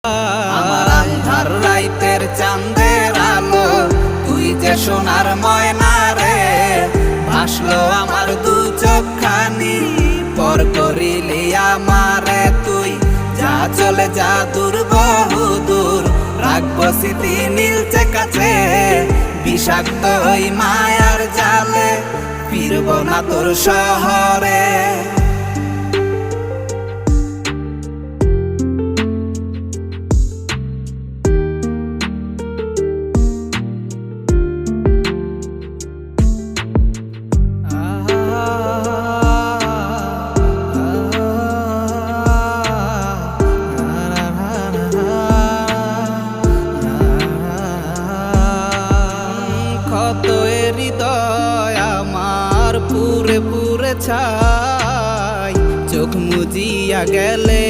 আমার আন্ধার রাইতের চাঁদের আলো, তুই যে সোনার ময়না রে। ভাসলো আমার দু চোখখানি, পর করিলি আমারে তুই। যা চলে যা দূর বহু দূর, রাখবো স্মৃতি নীলচে কাছে। বিষাক্ত ওই মায়ার জালে, ফিরবো না তোর শহরে। ক্ষত হৃদয় আমার পুরে পুরে ছাই, চোখ মুজিয়া গেলে